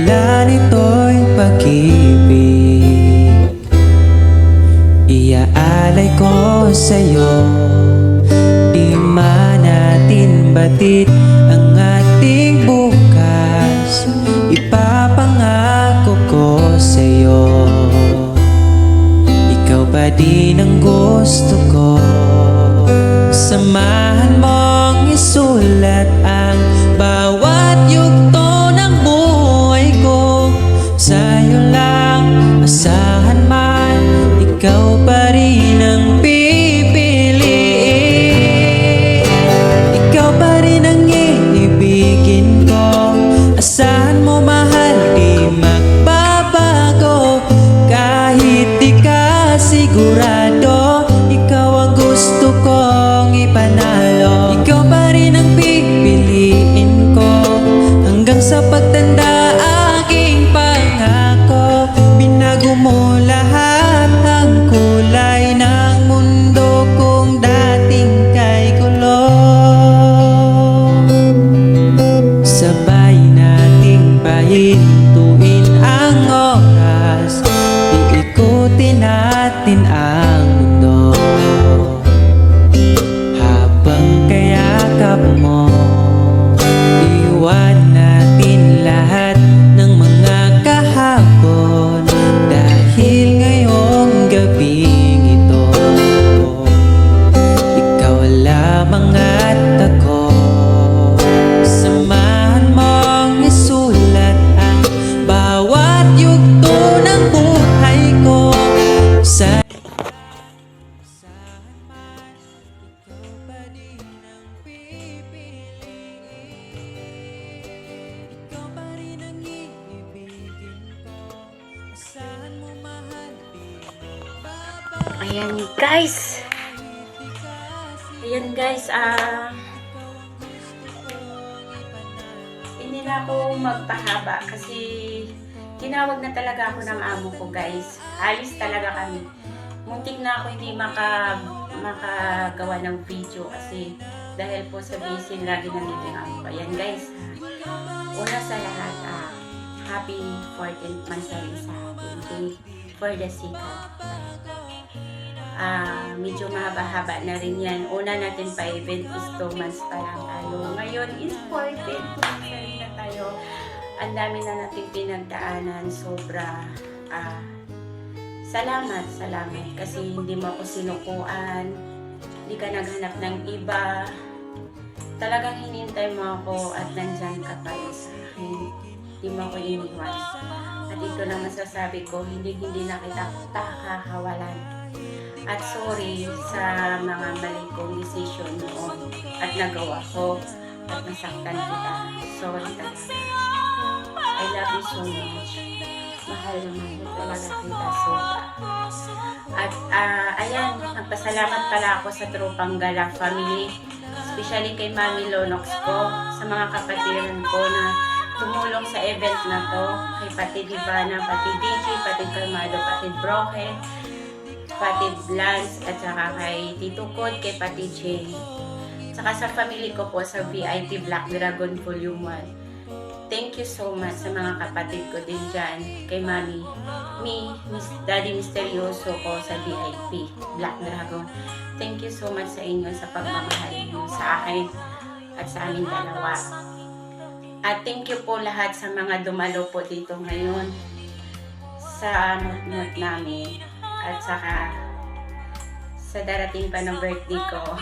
dala nito'y pag-ibig, iaalay ko sa'yo. Di man natin batid ang ating bukas, ipapangako ko sa'yo, ikaw pa din ang gusto ko. Samahan mong isulat ang bawat yugto ng buhay ko. Sa'yo lang, asahan man, ikaw pa rin ang pipiliin. Ikaw pa rin ang iibigin ko. Asahan mo mahal, di magbabago. Kahit di ka sigurado, ikaw ang gusto kong ipanalo. Ikaw pa rin ang pipiliin ko hanggang sa pagtanda aking pangako. Binago mo lahat ang kulay ng mundo kung dating kay gulo. Sabay nating pahintuin ang oras, iikutin natin ang mundo. Habang kayakap mo, iwan natin lahat ng mga kahapon. Dahil ngayong gabing ito, ikaw lamang at ako. Samahan mong isulat ang bawat yugto ng buhay ko. Sa Ayan guys. Ayan guys, hindi na ako magpahaba kasi tinawag na talaga ako ng amo ko guys. Alis talaga kami. Muntik na ako hindi makagawa ng video kasi dahil po sa busy lagi nandito yung amo ko. Ayan guys, una sa lahat, happy 14th monthsary sa akin. Day for the second. Medyo mahaba-haba na rin yan. Una natin pa event is 2 months pa lang tayo. Ngayon is 14th monthsary na tayo. Ang dami na natin pinagdaanan. Sobra. Salamat kasi hindi mo ako sinukuan. Hindi ka naghanap ng iba. Talagang hinintay mo ako at nandyan ka tayo sa akin. Hindi mo ako iniwan. At ito na masasabi ko, hindi na kita kakawalan. At sorry sa mga mali kong decision noon at nagawa ko at nasaktan kita. Sorry talaga. I love you so much. Mahal na mahal talaga kita sobra. At ayan, nagpasalamat pala ako sa Tropang Gala family, especially kay Mami Lonox ko, sa mga kapatiran ko na tumulong sa event na to, kay Pati Divana, Pati DJ, Pati Calmado, Pati Broke, Pati Blance, at saka kay Tito Cod, kay Pati Jay. Saka sa family ko po sa VIP Black Dragon Volume 1. Thank you so much sa mga kapatid ko din dyan. Kay Mami, Daddy Misterioso ko sa VIP Black Dragon. Thank you so much sa inyo sa pagmamahal niyo sa akin at sa aming dalawa. At thank you po lahat sa mga dumalo po dito ngayon sa mut namin. At saka sa darating pa ng birthday ko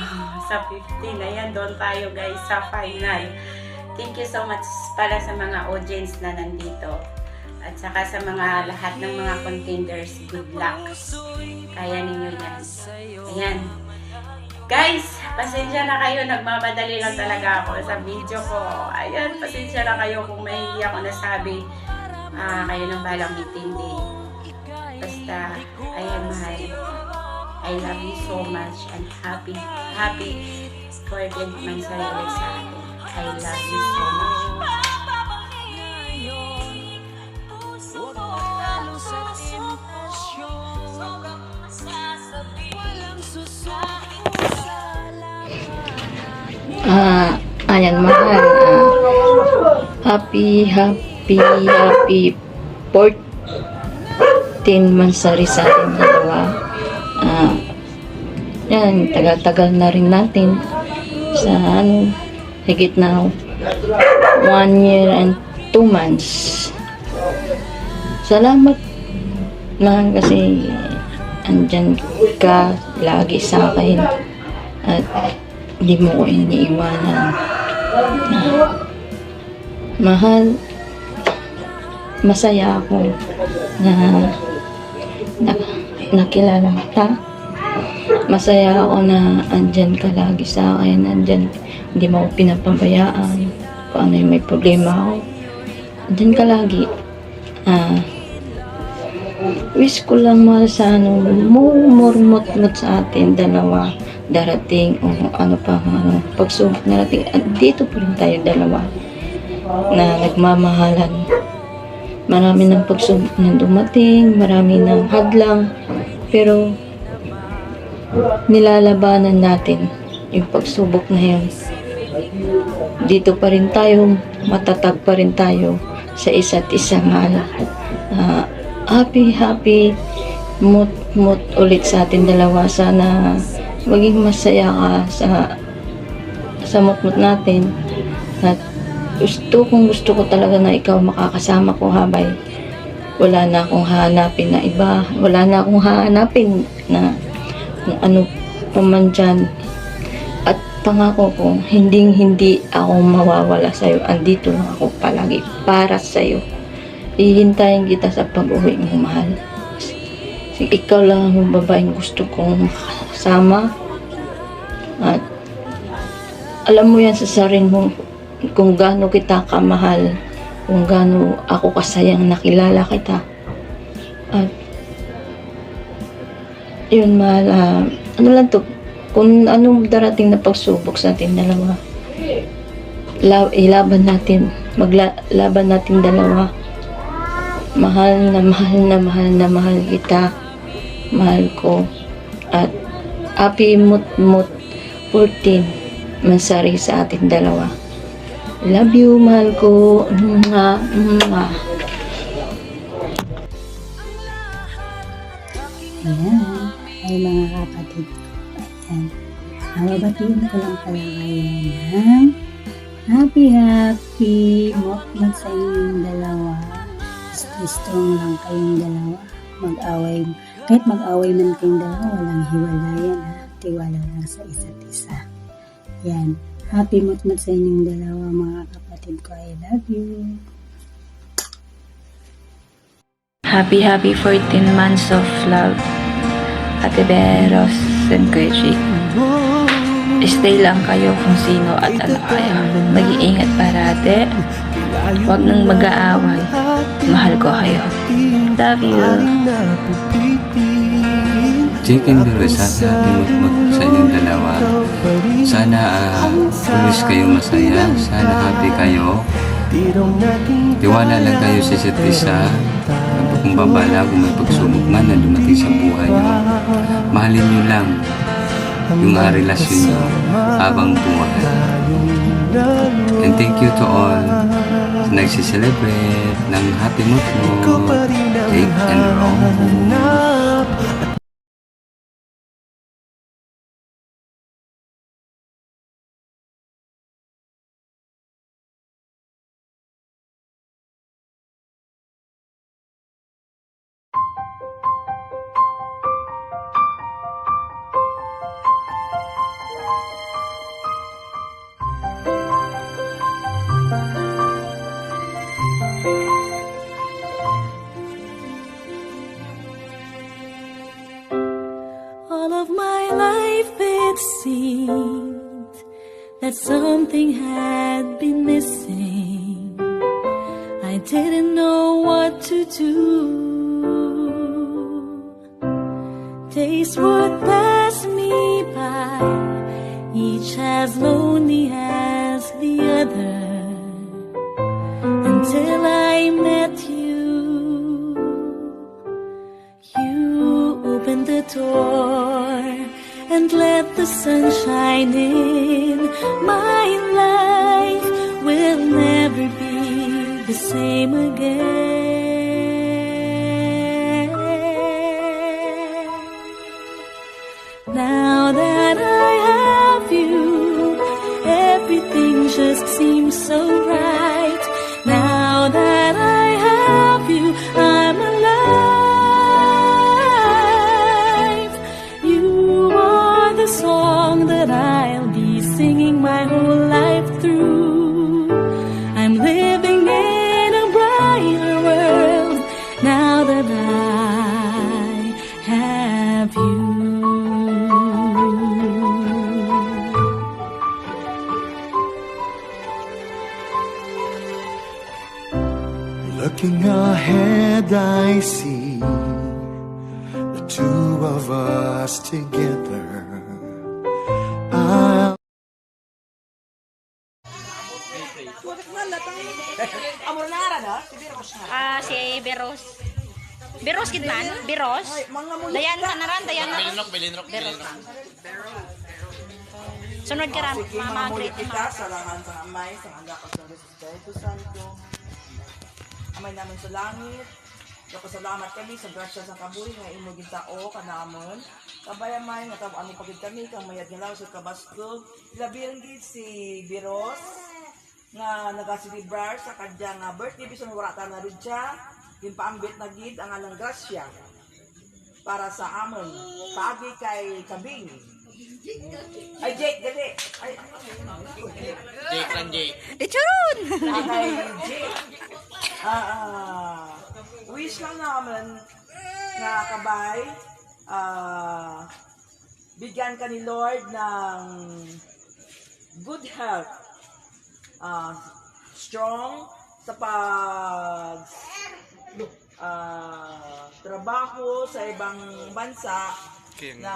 sa 15 na yan, doon tayo guys sa final. Thank you so much para sa mga audience na nandito at saka sa mga lahat ng mga contenders. Good luck, kaya ninyo yan. Ayan guys, pasensya na kayo, nagmamadali lang talaga ako sa video ko. Ayan, pasensya na kayo kung may hindi ako nasabi. Kayo nang balang intindi. Basta, ayan mahal, I love you so much and happy 14th monthsary ulit sa akin. I love you so much. Ayan mahal, happy happy 14 months sa ating dalawa. Yan, tagal-tagal na rin natin sa higit na 1 year and 2 months. Salamat man kasi andyan ka lagi sa akin at hindi mo ko iniiwanan. Mahal, masaya ako na nakilala kita. Masaya ako na andyan ka lagi sa akin, andyan, hindi mo ako pinapabayaan. Kung ano yung may problema ako, andyan ka lagi. Wish ko lang mahal sa murmot-mot sa atin dalawa darating o pagsubok narating. Dito pa rin tayo dalawa na nagmamahalan. Marami ng pagsubok na dumating, marami ng hadlang, pero nilalabanan natin yung pagsubok na yun. Dito pa rin tayo, matatag pa rin tayo sa isa't isa, mahal. Happy mut ulit sa atin dalawa. Sana maging masaya ka sa mut natin. At gusto ko talaga na ikaw makakasama ko habay wala na akong hahanapin na iba, wala na akong hahanapin na kung ano pa man dyan. At pangako ko, hindi ako mawawala sa'yo. Andito lang ako palagi para sa'yo. Hihintayin kita sa pag-uwi mo, mahal. Ikaw lang yung babaeng gusto kong makasama. At alam mo yan sa sarili mo kung gaano kita kamahal, kung gaano ako kasayang nakilala kita. At yun, mahal, ano lang to, kung anong darating na pagsubok sa atin dalawa, ilaban natin, maglaban natin dalawa. Mahal na mahal kita, mahal ko. At happy mut 14 mansari sa atin dalawa. Love you, mahal ko. Ayan, ay mga kapatid ko. Ayan, nababatiin ko lang pala kayo ng happy mukmuk sa inyong dalawa. Stay strong lang kayong dalawa. Kahit mag-away man kayong dalawa, walang hiwalayan, ha. Tiwala lang sa isa't isa. Yan, happy mukmuk sa inyong dalawa, mga kapatid ko. I love you. Happy 14 months of love, Ate Beros and Kuya Chick. Stay lang kayo kung sino at ano kayo. Mag-iingat parate. Huwag nang mag-aaway. Mahal ko kayo. Love you. Chicken Beros, happy mukmuk sa inyong dalawa. Sana always kayo masaya. Sana happy kayo. Tiwala lang kayo sa isa't isa. Kung babala, kung may pagsubok man na dumating sa buhay nyo, mahalin nyo lang yung relasyon nyo habang buhay. And thank you to all na nagsiselebrate ng happy mukmuk, Jake and Rose. All of my life it seemed that something had been missing. I didn't know what to do. Days would pass me by, each as lonely as the other, until I met you. You opened the door and let the sun shine in. My life will never be the same. same again. Now that I have you, everything just seems so right. Now that I have you, I'm alive. You are the song that I'll be singing my whole life through. I'm living in a brighter world now that I have you. Looking ahead, I see the two of us together. I'll Si Beros. Beros Kidman? Beros? Dayan ka na ran, Dayan na. Belinrok. Sunod ka ran, Mama Great. Kita sa langan sa amay, sa hangga ko sa Espiritu Santo. Amay namin sa langit. Salamat kami sa grasya sa kabuhi nga imo gitao kanamon. Kabayamay nga tawag ani pagid kami kang mayad nga law sa kabaskog. Labiran gid si Biros nga nagasilibrar sa kanyang birthday bisan wala ta na rin siya. Gimpaambit na gid ang alang grasya para sa amon. Pagi kay Kabing. Ay, Jake, gali. Ay, Jake lang, Jake. Lechon! kay Jake. Wish lang namin na kabay, bigyan ka ni Lord ng good health, strong sa pag trabaho sa ibang bansa na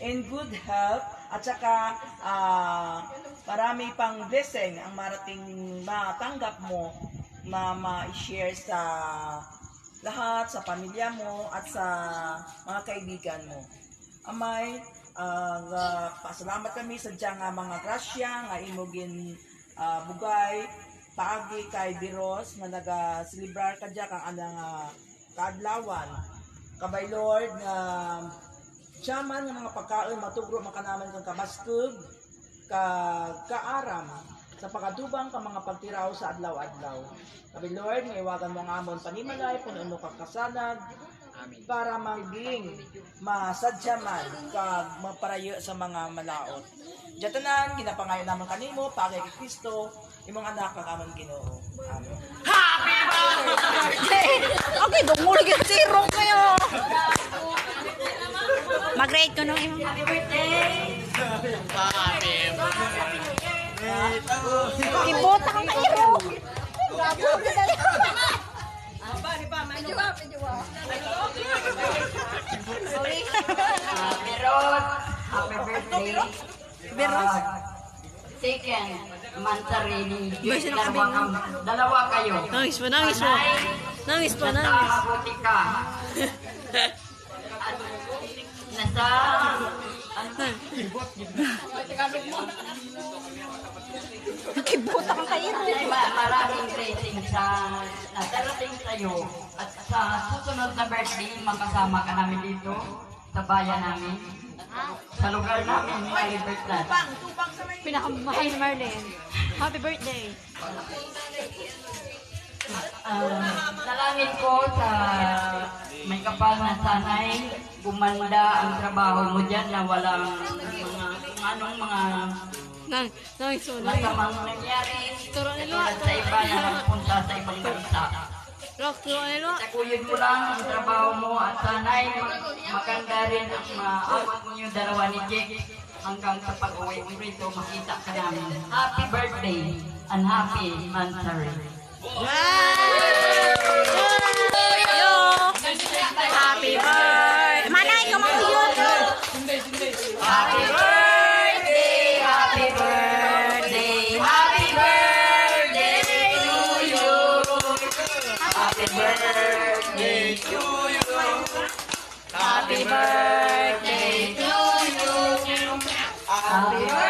in good health at saka marami pang blessing ang marating matanggap mo na ma-share sa lahat, sa pamilya mo at sa mga kaibigan mo. Amay, pasalamat kami sa diyang mga grasya nga imogin bugay paagi kay Biros nga naga-celebrar ka dyan kang anang kaadlawan. Kabay Lord nga siyaman ng mga pagkaon matugro makanaman kang kabaskog kaaram sa pagkatubang ka mga pagtiraw sa adlaw-adlaw. Kabay Lord nga iwagan mo ang amon panimalay puno ka kasanag para maging masadyaman kag maparayo sa mga malaot. Jatanan ginapangayo naman kanimo pagay kay Kristo imong anak kag amon Ginoo. Amen. Okay, dungol yung zero kayo. Mag-rate ko nung imong happy birthday. Ibota kang kairo. Sorry. Beros, happy birthday. Beros. Second, Mansarini. Dalawa kayo. Nangis mo. Nangis. Mabuti ka. Nasa... Ibota kang kairo. Maraming blessing sa natarating sa'yo. At sa susunod na birthday, makasama ka namin dito sa bayan namin. Sa lugar namin, may birthday. Pinakamahal ni Marlene. Happy birthday. Nalangin ko sa may kapal na sanay gumanda ang trabaho mo dyan na walang mga Nangis mo. masamang nangyari tulad sa iba na nagpunta sa ibang bansa. Takuyod mo lang ang trabaho mo at sanay maganda rin ang maawat niyo dalawa ni Jake hanggang sa pag-uwi mo rito makita ka namin. Happy birthday and happy Mansari. Happy birthday. Manay ka mo yun. Happy birthday, happy birthday, happy birthday to you. Happy birthday to you. Happy birthday to you. Happy